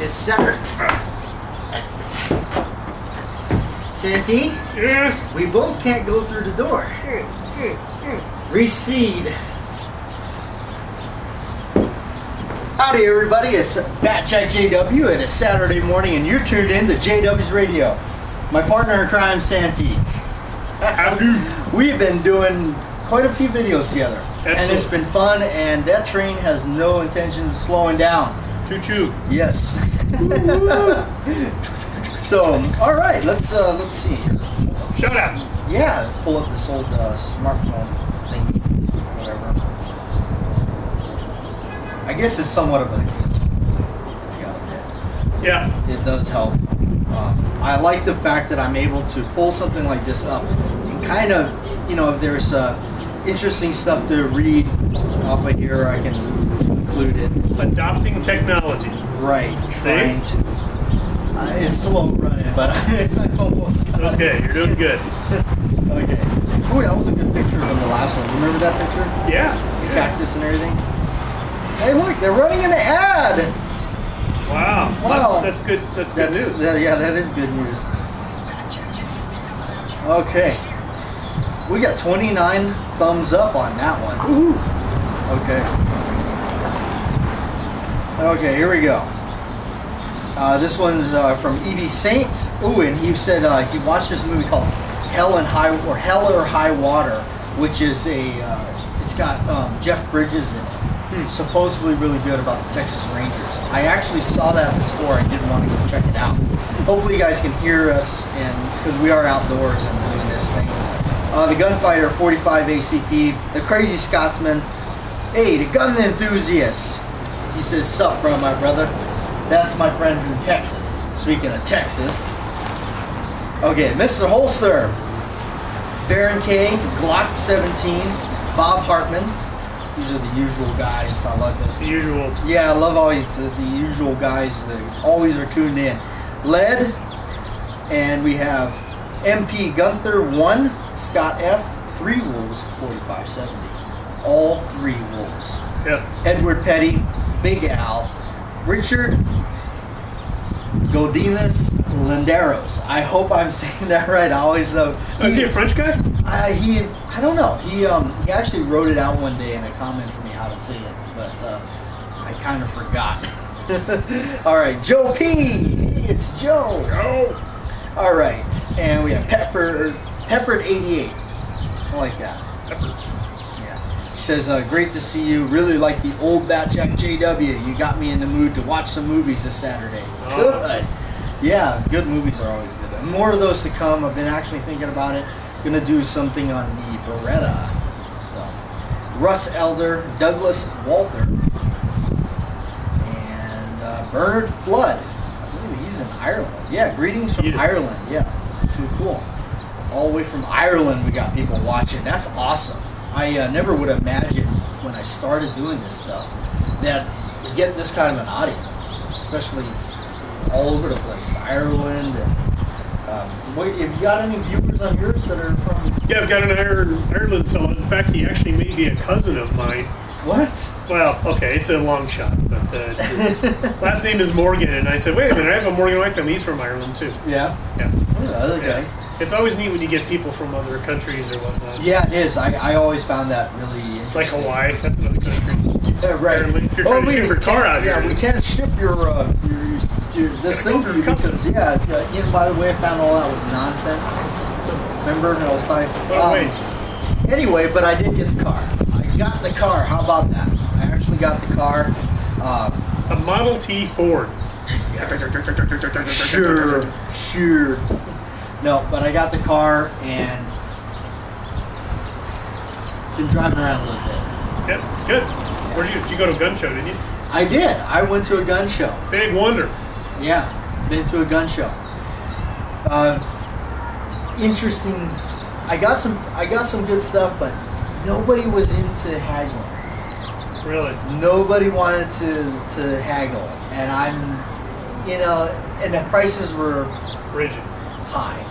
It's Saturday. Santee? Yeah. We both can't go through the door. Recede. Howdy everybody, it's BATJAC J.W. and it's Saturday morning and you're tuned in to J.W's Radio. My partner in crime, Santee. Howdy. We've been doing quite a few videos together. Absolutely. And it's been fun, and that train has no intentions of slowing down. Choo-choo. Yes. So, all right, let's see here. Shoutouts. Yeah, let's pull up this old smartphone thingy, whatever. I guess it's somewhat of a gift. I gotta admit. Yeah. It does help. I like the fact that I'm able to pull something like this up and kind of, if there's interesting stuff to read off of here, I can include it. Adopting technology. Right. Trying to. It's slow running, but I almost got it. Okay, you're doing good. Okay. Ooh, that was a good picture from the last one. Remember that picture? Yeah. The cactus and everything. Hey, look, they're running an ad. Wow. That's good. That's good news. Yeah, that is good news. Okay. We got 29 thumbs up on that one. Ooh. Okay, here we go. This one's from E.B. Saint. Ooh, and he said he watched this movie called Hell or High Water, which is it's got Jeff Bridges in it. Supposedly really good about the Texas Rangers. I actually saw that in the store. I didn't want to go check it out. Hopefully you guys can hear us, and because we are outdoors and doing this thing. The Gunfighter 45 ACP, the Crazy Scotsman, hey, the gun enthusiast. He says, sup, bro, my brother. That's my friend from Texas. Speaking of Texas. Okay, Mr. Holster, Varen K, Glock 17, Bob Hartman. These are the usual guys. I love it. The usual. Yeah, I love always the usual guys that always are tuned in. Lead, and we have MP Gunther 1, Scott F, 3 Wolves 4570. All 3 Wolves. Yep. Edward Petty, Big Al, Richard Godinez Landeros. I hope I'm saying that right. I always Is he a French guy? I don't know. He actually wrote it out one day in a comment for me how to say it, but I kind of forgot. All right, Joe P. It's Joe. Joe. All right, and we have Peppered 88. I like that. Pepper. Yeah. He says, great to see you. Really like the old BATJAC JW. You got me in the mood to watch some movies this Saturday. Good. Yeah, good movies are always good. And more of those to come. I've been actually thinking about it. Gonna do something on the Beretta. So, Russ Elder, Douglas Walther, and Bernard Flood. I believe he's in Ireland. Yeah, greetings from Ireland. Yeah, so cool. All the way from Ireland, we got people watching. That's awesome. I never would imagine when I started doing this stuff that we get this kind of an audience, especially all over the place, Ireland and. Have you got any viewers on yours that are from? Yeah, I've got an Ireland fellow. In fact, he actually may be a cousin of mine. What? Well, okay, it's a long shot, but last name is Morgan, and I said, wait a minute, I have a Morgan wife, and he's from Ireland too. Yeah. Yeah. Oh, okay. Yeah. It's always neat when you get people from other countries or whatnot. Yeah, it is. I always found that really interesting. Like Hawaii, that's another country. Yeah, right. Apparently, if you're trying to ship your car out here. Yeah, we can't ship your this thing for you because by the way, I found all that was nonsense. Remember, I was like, waste. Anyway, but I did get the car. I got the car. How about that? I actually got the car. A Model T Ford. Sure. No, but I got the car and been driving around a little bit. Yep, it's good. Yeah. Did you go to a gun show, didn't you? I did. I went to a gun show. Big wonder. Yeah, been to a gun show. Interesting. I got some good stuff, but nobody was into haggling. Really? Nobody wanted to haggle, and and the prices were rigid, high.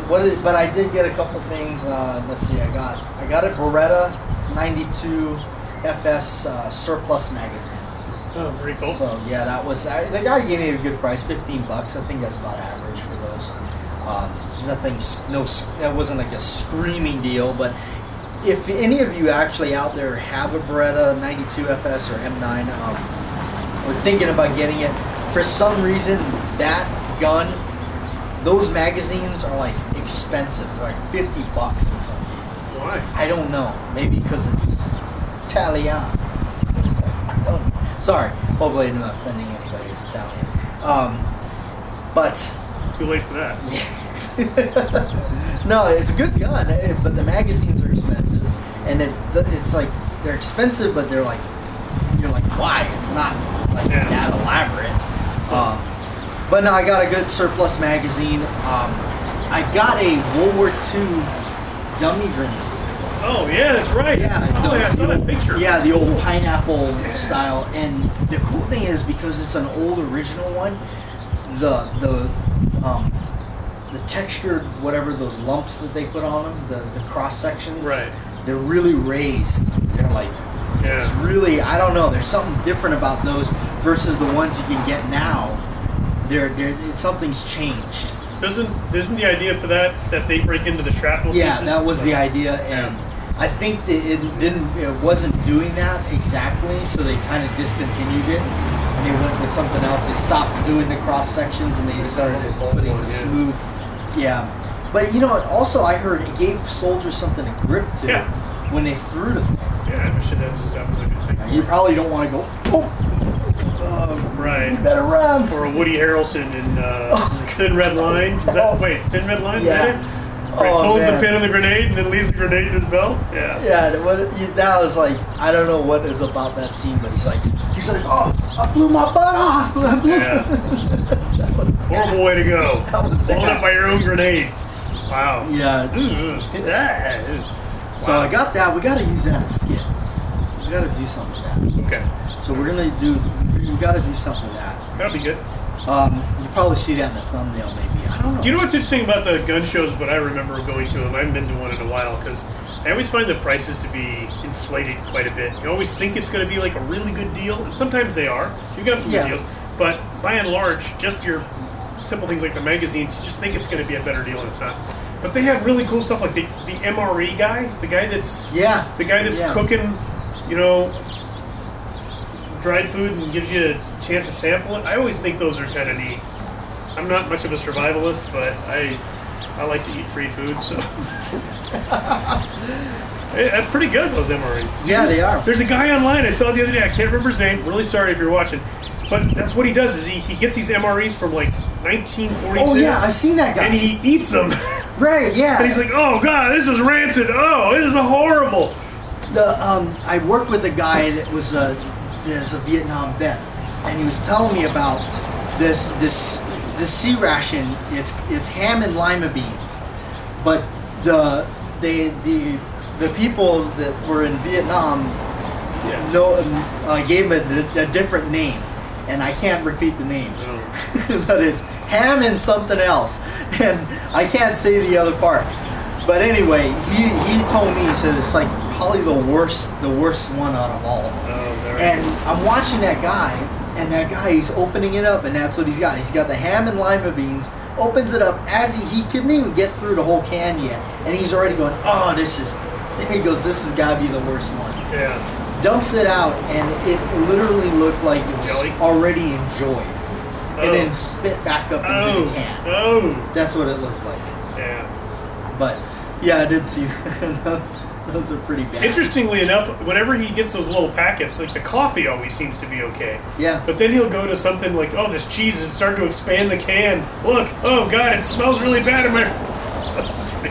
But I did get a couple things. Let's see. I got a Beretta 92 FS surplus magazine. Oh, very cool. So yeah, that was the guy gave me a good price, $15. I think that's about average for those. That wasn't like a screaming deal, but if any of you actually out there have a Beretta 92 FS or M9, or thinking about getting it, for some reason that gun, those magazines are like expensive. They're like $50 in some cases. Why? I don't know. Maybe because it's Italian. Sorry. Hopefully I'm not offending anybody who's Italian. But Too late for that. no, it's a good gun, but the magazines are expensive, and it's like they're expensive, but they're like, you're like, why? It's not like that elaborate. But no, I got a good surplus magazine. I got a World War II dummy grenade. Oh yeah, that's right. Yeah, I saw that picture. Yeah, the old pineapple style. And the cool thing is, because it's an old original one, the textured whatever those lumps that they put on them, the cross sections, right? They're really raised. They're like, it's really, I don't know. There's something different about those versus the ones you can get now. Something's changed. Isn't the idea for that they break into the shrapnel? Yeah, pieces? that was the idea, and I think that it wasn't doing that exactly, so they kind of discontinued it, and they went with something else. They stopped doing the cross sections, and they started putting the smooth. Yeah, but you know what? Also, I heard it gave soldiers something to grip to when they threw the thing. Yeah, I wish that was a good thing. You probably don't want to go. Right. You better run. Or a Woody Harrelson in Thin Red Line. Is that, wait, Thin Red Line? Yeah. Is that it? Where he pulls the pin on the grenade and then leaves the grenade in his belt? Yeah. Yeah, that was like, I don't know what is about that scene, but he's like, oh, I blew my butt off. Horrible way to go. That was blown bad. up by your own grenade. Wow. Yeah. So I got that. We got to use that as skit. We got to do something with that. Okay. So we got to do something with that. That'll be good. You probably see that in the thumbnail, maybe. I don't know. Do you know what's interesting about the gun shows? But I remember going to them. I haven't been to one in a while because I always find the prices to be inflated quite a bit. You always think it's going to be like a really good deal, and sometimes they are. You've got some good deals, but by and large, just your simple things like the magazines, you just think it's going to be a better deal, and it's not. But they have really cool stuff like the MRE guy, the guy that's cooking, dried food and gives you a chance to sample it. I always think those are kind of neat. I'm not much of a survivalist, but I like to eat free food, so pretty good, those MREs. Yeah, they are. There's a guy online I saw the other day. I can't remember his name. Really sorry if you're watching, but that's what he does. Is he gets these MREs from like 1942. Oh yeah, I've seen that guy. And he eats them. Right. Yeah. And he's like, "Oh God, this is rancid. Oh, this is horrible." I worked with a guy that was a Vietnam vet, and he was telling me about this sea ration. It's ham and lima beans, but the people that were in Vietnam gave him a different name, and I can't repeat the name, but it's ham and something else, and I can't say the other part. But anyway, he told me, he says it's like probably the worst one out of all of them. And I'm watching that guy, and that guy, he's opening it up, and that's what he's got. He's got the ham and lima beans, opens it up as he couldn't even get through the whole can yet, and he's already going, oh, he goes, this has got to be the worst one. Yeah. Dumps it out, and it literally looked like it was already enjoyed. And then spit back up into the can. Oh. That's what it looked like. Yeah. But, yeah, I did see those are pretty bad. Interestingly enough, whenever he gets those little packets, like the coffee always seems to be okay. Yeah. But then he'll go to something like, oh, this cheese is starting to expand the can. Look, oh God, it smells really bad in my...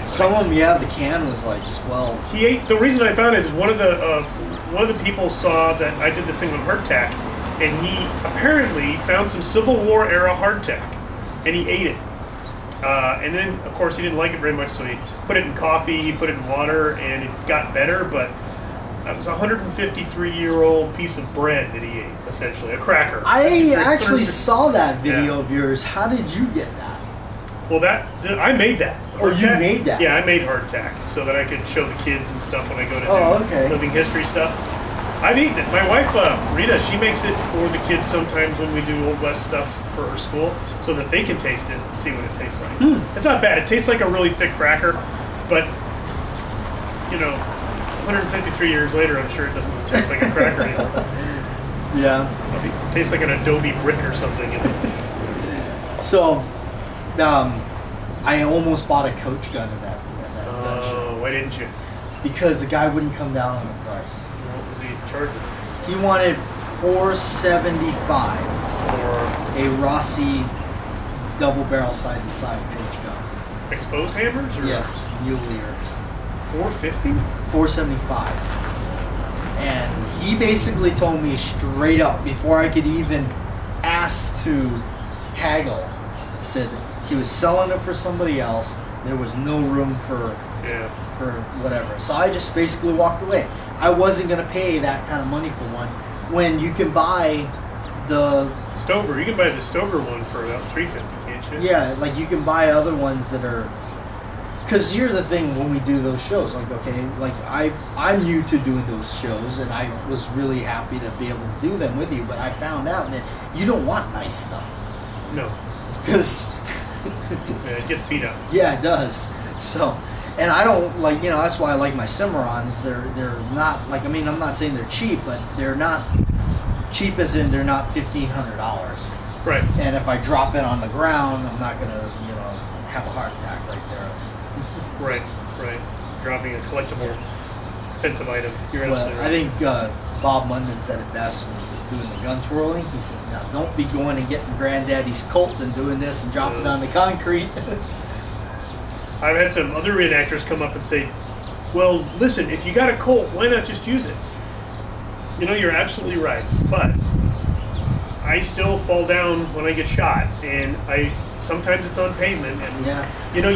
Some of them, the can was like swelled. He ate. The reason I found it is one of the people saw that I did this thing with hardtack, and he apparently found some Civil War era hardtack, and he ate it. And then, of course, he didn't like it very much, so he put it in coffee, he put it in water, and it got better, but it was a 153-year-old piece of bread that he ate, essentially, a cracker. I actually saw that video of yours. How did you get that? Well, I made that. Oh, you made that? Yeah, I made hardtack so that I could show the kids and stuff when I go to do living history stuff. I've eaten it. My wife, Rita, she makes it for the kids sometimes when we do Old West stuff for her school so that they can taste it and see what it tastes like. It's not bad. It tastes like a really thick cracker, but, 153 years later, I'm sure it doesn't taste like a cracker anymore. Yeah. It tastes like an Adobe brick or something. So, I almost bought a Coach gun in that show. Why didn't you? Because the guy wouldn't come down on the price. What was he charging? He wanted $475 For a Rossi double barrel side to side Coach gun. exposed hammers? Or Yes, mule leaders. $450? $475. And he basically told me straight up before I could even ask to haggle, said he was selling it for somebody else. There was no room for whatever. So I just basically walked away. I wasn't going to pay that kind of money for one when you can buy the Stoker. You can buy the Stoker one for about $350, can't you? Yeah, like you can buy other ones that are. Because here's the thing: when we do those shows, like I'm new to doing those shows, and I was really happy to be able to do them with you. But I found out that you don't want nice stuff. No. Because it gets beat up. Yeah, it does. So, and I don't that's why I like my Cimarrons. They're not I'm not saying they're cheap, but they're not cheap as in they're not $1,500. Right. And if I drop it on the ground, I'm not gonna have a heart attack right there. Right. Dropping a collectible, expensive item. You're Well, absolutely right. I think Bob Munden said it best when he was doing the gun twirling. He says, "Now don't be going and getting Granddaddy's Colt and doing this and dropping it on the concrete." I've had some other reenactors come up and say, "Well, listen, if you got a Colt, why not just use it?" You're absolutely right, but I still fall down when I get shot, and sometimes it's on pavement, and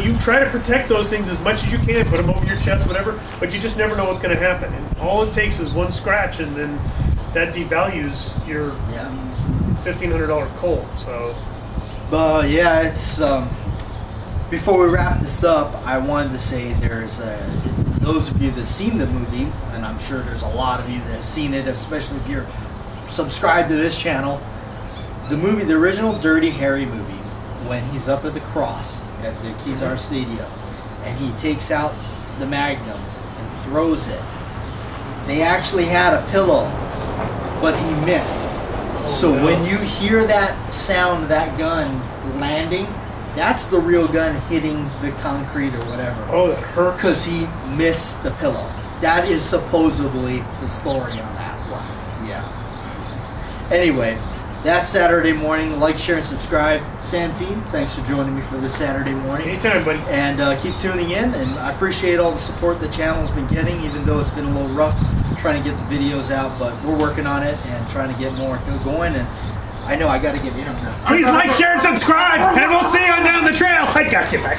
you try to protect those things as much as you can, put them over your chest, whatever, but you just never know what's going to happen, and all it takes is one scratch, and then that devalues your $1,500 Colt. So, it's before we wrap this up, I wanted to say there's those of you that seen the movie, and I'm sure there's a lot of you that have seen it, especially if you're subscribed to this channel. The movie, the original Dirty Harry movie, when he's up at the cross at the Kezar Stadium, and he takes out the Magnum and throws it. They actually had a pillow, but he missed. When you hear that sound, that gun landing, that's the real gun hitting the concrete or whatever. Oh, that hurts. Because he missed the pillow. That is supposedly the story on that one. Yeah. Anyway, that's Saturday morning. Like, share, and subscribe. Santine, thanks for joining me for this Saturday morning. Anytime, buddy. And keep tuning in. And I appreciate all the support the channel's been getting, even though it's been a little rough trying to get the videos out. But we're working on it and trying to get more going. And I know I got to get in. Please like, share, and subscribe, and we'll see you on down the trail. I got you back.